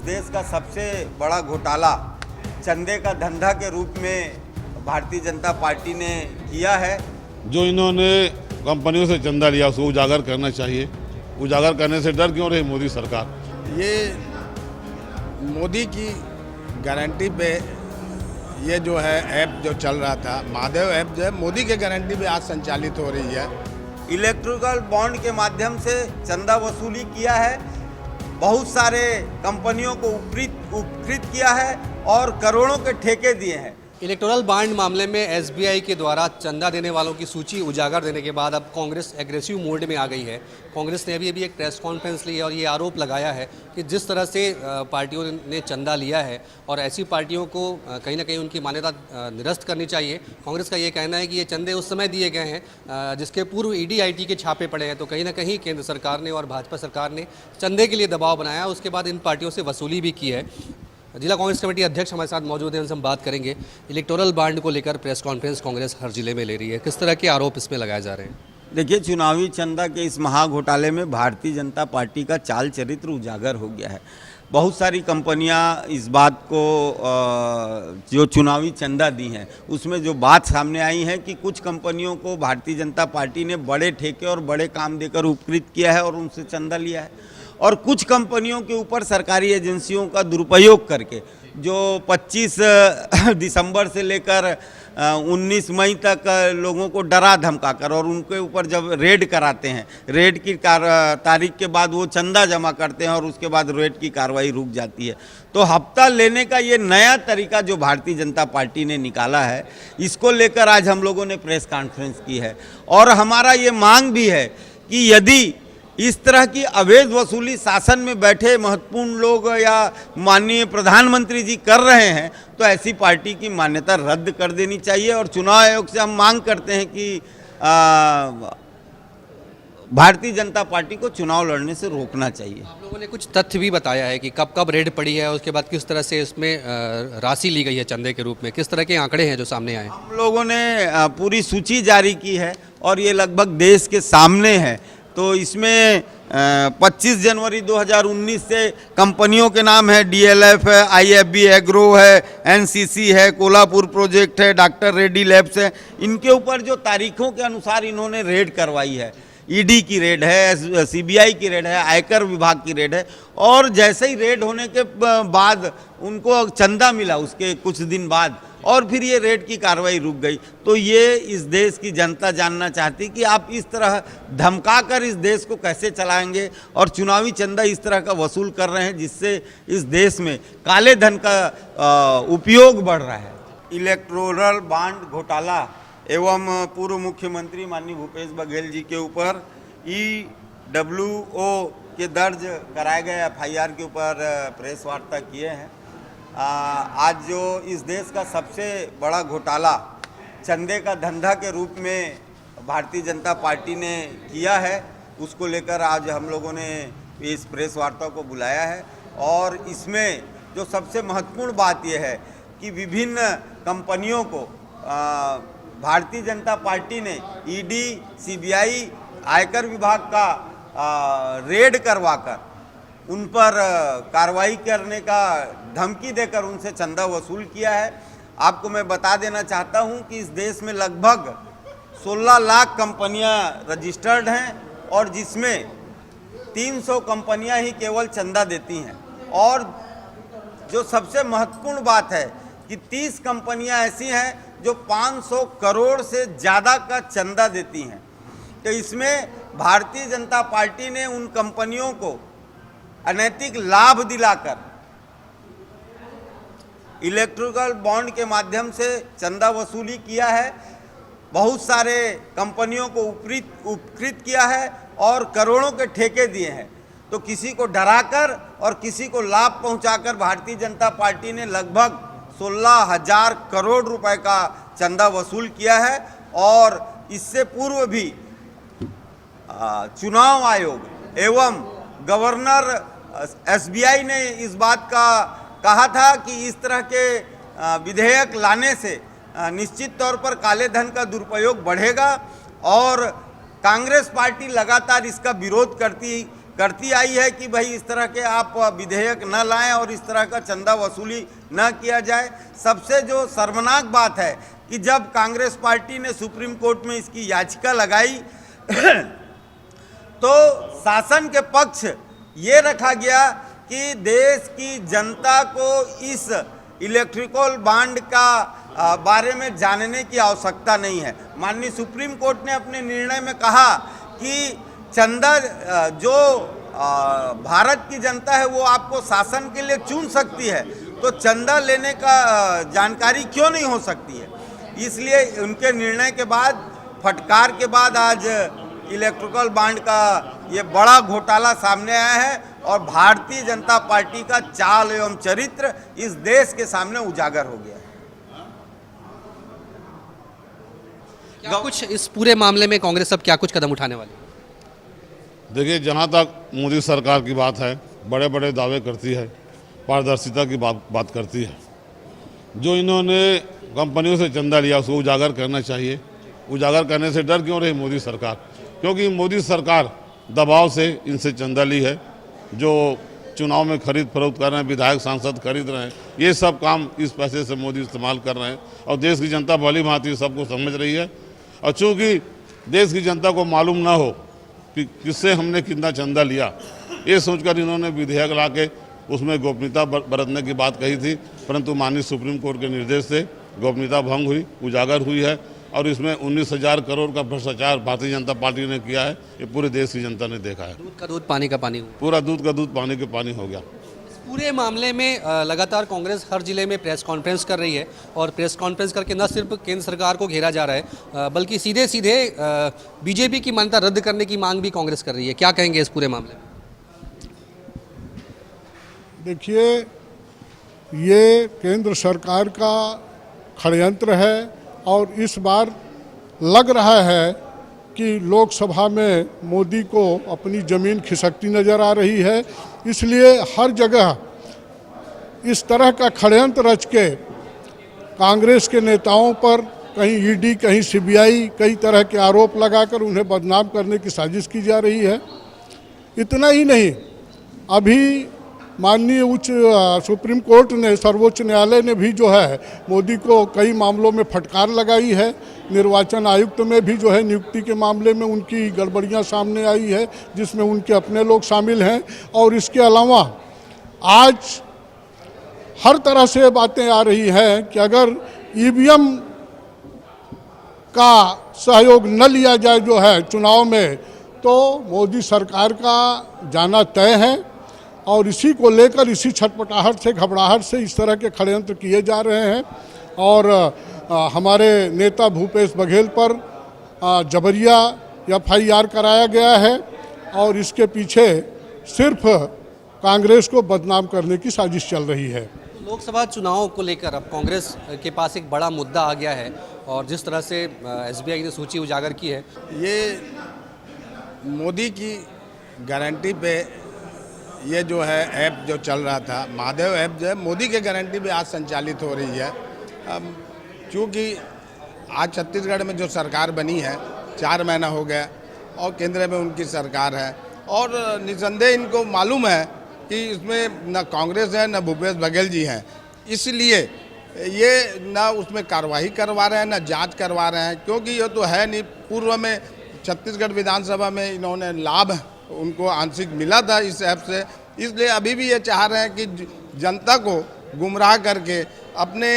देश का सबसे बड़ा घोटाला चंदे का धंधा के रूप में भारतीय जनता पार्टी ने किया है। जो इन्होंने कंपनियों से चंदा लिया उसको उजागर करना चाहिए। उजागर करने से डर क्यों रही मोदी सरकार? ये मोदी की गारंटी पे ये जो है ऐप जो चल रहा था, महादेव ऐप जो है मोदी के गारंटी पे आज संचालित हो रही है। इलेक्ट्रिकल बॉन्ड के माध्यम से चंदा वसूली किया है, बहुत सारे कंपनियों को उपकृत किया है और करोड़ों के ठेके दिए हैं। इलेक्टोरल बॉन्ड मामले में एसबीआई के द्वारा चंदा देने वालों की सूची उजागर देने के बाद अब कांग्रेस एग्रेसिव मोड में आ गई है। कांग्रेस ने अभी एक प्रेस कॉन्फ्रेंस ली है और ये आरोप लगाया है कि जिस तरह से पार्टियों ने चंदा लिया है और ऐसी पार्टियों को कहीं ना कहीं उनकी मान्यता निरस्त करनी चाहिए। कांग्रेस का ये कहना है कि ये चंदे उस समय दिए गए हैं जिसके पूर्व ईडी आईटी के छापे पड़े हैं, तो कहीं ना कहीं केंद्र सरकार ने और भाजपा सरकार ने चंदे के लिए दबाव बनाया, उसके बाद इन पार्टियों से वसूली भी की है। जिला कांग्रेस कमेटी अध्यक्ष हमारे साथ मौजूद हैं, उनसे हम बात करेंगे। इलेक्टोरल बॉन्ड को लेकर प्रेस कॉन्फ्रेंस कांग्रेस हर जिले में ले रही है, किस तरह के आरोप इसमें लगाए जा रहे हैं? देखिए, चुनावी चंदा के इस महाघोटाले में भारतीय जनता पार्टी का चाल चरित्र उजागर हो गया है। बहुत सारी कंपनियां इस बात को जो चुनावी चंदा दी हैं उसमें जो बात सामने आई है कि कुछ कंपनियों को भारतीय जनता पार्टी ने बड़े ठेके और बड़े काम देकर उपकृत किया है और उनसे चंदा लिया है, और कुछ कंपनियों के ऊपर सरकारी एजेंसियों का दुरुपयोग करके जो 25 दिसंबर से लेकर 19 मई तक लोगों को डरा धमकाकर और उनके ऊपर जब रेड कराते हैं, रेड की तारीख के बाद वो चंदा जमा करते हैं और उसके बाद रेड की कार्रवाई रुक जाती है। तो हफ्ता लेने का ये नया तरीका जो भारतीय जनता पार्टी ने निकाला है, इसको लेकर आज हम लोगों ने प्रेस कॉन्फ्रेंस की है और हमारा ये मांग भी है कि यदि इस तरह की अवैध वसूली शासन में बैठे महत्वपूर्ण लोग या माननीय प्रधानमंत्री जी कर रहे हैं तो ऐसी पार्टी की मान्यता रद्द कर देनी चाहिए। और चुनाव आयोग से हम मांग करते हैं कि भारतीय जनता पार्टी को चुनाव लड़ने से रोकना चाहिए। आप लोगों ने कुछ तथ्य भी बताया है कि कब कब रेड पड़ी है, उसके बाद किस तरह से इसमें राशि ली गई है चंदे के रूप में, किस तरह के आंकड़े हैं जो सामने आए? हम लोगों ने पूरी सूची जारी की है और ये लगभग देश के सामने है। तो इसमें 25 जनवरी 2019 से कंपनियों के नाम है, डीएलएफ है, आईएफबी एग्रो है, एनसीसी है, कोल्हापुर प्रोजेक्ट है, डॉक्टर रेड्डी लैब्स है। इनके ऊपर जो तारीखों के अनुसार इन्होंने रेड करवाई है, ईडी की रेड है, सीबीआई की रेड है, आयकर विभाग की रेड है, और जैसे ही रेड होने के बाद उनको चंदा मिला उसके कुछ दिन बाद और फिर ये रेड की कार्रवाई रुक गई। तो ये इस देश की जनता जानना चाहती कि आप इस तरह धमकाकर इस देश को कैसे चलाएंगे और चुनावी चंदा इस तरह का वसूल कर रहे हैं जिससे इस देश में काले धन का उपयोग बढ़ रहा है। इलेक्टोरल बॉन्ड घोटाला एवं पूर्व मुख्यमंत्री माननीय भूपेश बघेल जी के ऊपर EWO के दर्ज कराए गए FIR के ऊपर प्रेस वार्ता किए हैं। आज जो इस देश का सबसे बड़ा घोटाला चंदे का धंधा के रूप में भारतीय जनता पार्टी ने किया है, उसको लेकर आज हम लोगों ने इस प्रेस वार्ता को बुलाया है। और इसमें जो सबसे महत्वपूर्ण बात यह है कि विभिन्न कंपनियों को भारतीय जनता पार्टी ने ईडी, सीबीआई, आयकर विभाग का रेड करवाकर उन पर कार्रवाई करने का धमकी देकर उनसे चंदा वसूल किया है। आपको मैं बता देना चाहता हूं कि इस देश में लगभग 16 लाख कंपनियां रजिस्टर्ड हैं और जिसमें 300 कंपनियां ही केवल चंदा देती हैं। और जो सबसे महत्वपूर्ण बात है कि 30 कंपनियां ऐसी हैं जो 500 करोड़ से ज़्यादा का चंदा देती हैं। तो इसमें भारतीय जनता पार्टी ने उन कंपनियों को अनैतिक लाभ दिलाकर इलेक्ट्रिकल बॉन्ड के माध्यम से चंदा वसूली किया है, बहुत सारे कंपनियों को उपकृत किया है और करोड़ों के ठेके दिए हैं। तो किसी को डराकर और किसी को लाभ पहुंचाकर भारतीय जनता पार्टी ने लगभग 16,000 करोड़ रुपए का चंदा वसूल किया है। और इससे पूर्व भी चुनाव आयोग एवं गवर्नर एसबीआई ने इस बात का कहा था कि इस तरह के विधेयक लाने से निश्चित तौर पर काले धन का दुरुपयोग बढ़ेगा और कांग्रेस पार्टी लगातार इसका विरोध करती करती आई है कि भाई इस तरह के आप विधेयक न लाएं और इस तरह का चंदा वसूली न किया जाए। सबसे जो शर्मनाक बात है कि जब कांग्रेस पार्टी ने सुप्रीम कोर्ट में इसकी याचिका लगाई तो शासन के पक्ष ये रखा गया कि देश की जनता को इस इलेक्ट्रिकल बॉन्ड का बारे में जानने की आवश्यकता नहीं है। माननीय सुप्रीम कोर्ट ने अपने निर्णय में कहा कि चंदा जो भारत की जनता है वो आपको शासन के लिए चुन सकती है, तो चंदा लेने का जानकारी क्यों नहीं हो सकती है। इसलिए उनके निर्णय के बाद, फटकार के बाद आज इलेक्ट्रिकल बॉन्ड का ये बड़ा घोटाला सामने आया है और भारतीय जनता पार्टी का चाल एवं चरित्र इस देश के सामने उजागर हो गया है। क्या कुछ इस पूरे मामले में कांग्रेस अब क्या कुछ कदम उठाने वाली है? देखिए, जहाँ तक मोदी सरकार की बात है, बड़े बड़े दावे करती है, पारदर्शिता की बात करती है। जो इन्होंने कंपनियों से चंदा लिया उसको उजागर करना चाहिए। उजागर करने से डर क्यों रही मोदी सरकार? क्योंकि मोदी सरकार दबाव से इनसे चंदा ली है। जो चुनाव में खरीद फरोख्त कर रहे हैं, विधायक सांसद खरीद रहे हैं, ये सब काम इस पैसे से मोदी इस्तेमाल कर रहे हैं और देश की जनता भली भांति सबको समझ रही है। और चूँकि देश की जनता को मालूम ना हो कि किससे हमने कितना चंदा लिया, ये सोचकर इन्होंने विधेयक ला के उसमें गोपनीयता बरतने की बात कही थी, परंतु माननीय सुप्रीम कोर्ट के निर्देश से गोपनीयता भंग हुई, उजागर हुई है और इसमें 19,000 करोड़ का भ्रष्टाचार भारतीय जनता पार्टी ने किया है। ये पूरे देश की जनता ने देखा है। दूध का दूध पानी का पानी हुआ। पूरा दूध का दूध पानी के पानी हो गया। पूरे मामले में लगातार कांग्रेस हर जिले में प्रेस कॉन्फ्रेंस कर रही है और प्रेस कॉन्फ्रेंस करके न सिर्फ केंद्र सरकार को घेरा जा रहा है बल्कि सीधे सीधे बीजेपी की मान्यता रद्द करने की मांग भी कांग्रेस कर रही है। क्या कहेंगे इस पूरे मामले में? देखिए, ये केंद्र सरकार का षड्यंत्र है और इस बार लग रहा है कि लोकसभा में मोदी को अपनी ज़मीन खिसकती नज़र आ रही है। इसलिए हर जगह इस तरह का षड्यंत्र रच के कांग्रेस के नेताओं पर कहीं ईडी, कहीं सीबीआई, कई तरह के आरोप लगाकर उन्हें बदनाम करने की साजिश की जा रही है। इतना ही नहीं, अभी माननीय सुप्रीम कोर्ट ने, सर्वोच्च न्यायालय ने भी जो है मोदी को कई मामलों में फटकार लगाई है। निर्वाचन आयुक्त में भी जो है नियुक्ति के मामले में उनकी गड़बड़ियां सामने आई है, जिसमें उनके अपने लोग शामिल हैं। और इसके अलावा आज हर तरह से बातें आ रही हैं कि अगर ईवीएम का सहयोग न लिया जाए जो है चुनाव में, तो मोदी सरकार का जाना तय है। और इसी को लेकर, इसी छटपटाहट से, घबराहट से इस तरह के षड्यंत्र किए जा रहे हैं। और हमारे नेता भूपेश बघेल पर जबरिया FIR कराया गया है और इसके पीछे सिर्फ कांग्रेस को बदनाम करने की साजिश चल रही है। लोकसभा चुनाव को लेकर अब कांग्रेस के पास एक बड़ा मुद्दा आ गया है और जिस तरह से SBI ने सूची उजागर की है, ये मोदी की गारंटी पे ये जो है ऐप जो चल रहा था, महादेव ऐप जो है मोदी के गारंटी पे आज संचालित हो रही है। क्योंकि आज छत्तीसगढ़ में जो सरकार बनी है 4 महीना हो गया और केंद्र में उनकी सरकार है और निसंदेह इनको मालूम है कि इसमें न कांग्रेस है न भूपेश बघेल जी हैं, इसलिए ये ना उसमें कार्रवाई करवा रहे हैं न जांच करवा रहे हैं। क्योंकि ये तो है नहीं, पूर्व में छत्तीसगढ़ विधानसभा में इन्होंने लाभ उनको आंशिक मिला था इस ऐप से, इसलिए अभी भी ये चाह रहे हैं कि जनता को गुमराह करके अपने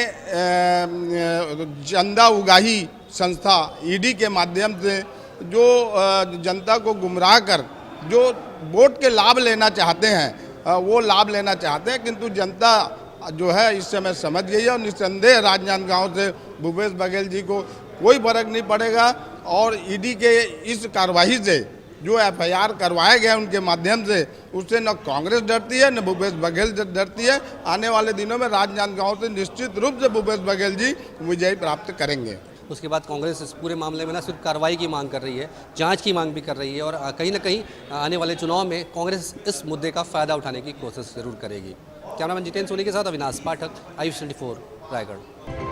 चंदा उगाही संस्था ईडी के माध्यम से जो जनता को गुमराह कर जो वोट के लाभ लेना चाहते हैं वो लाभ लेना चाहते हैं। किंतु जनता जो है इस समय समझ गई है और निस्संदेह राजनांदगांव से भूपेश बघेल जी को कोई फर्क नहीं पड़ेगा। और ईडी के इस कार्रवाई से जो FIR करवाए गए उनके माध्यम से, उससे न कांग्रेस डरती है न भूपेश बघेल डरती है। आने वाले दिनों में राजनांदगांव से निश्चित रूप से भूपेश बघेल जी विजय प्राप्त करेंगे। उसके बाद कांग्रेस इस पूरे मामले में न सिर्फ कार्रवाई की मांग कर रही है, जांच की मांग भी कर रही है और कहीं ना कहीं आने वाले चुनाव में कांग्रेस इस मुद्दे का फ़ायदा उठाने की कोशिश जरूर करेगी। कैमरामैन जितेंद्र सोनी के साथ अविनाश पाठक, आयुष 24 रायगढ़।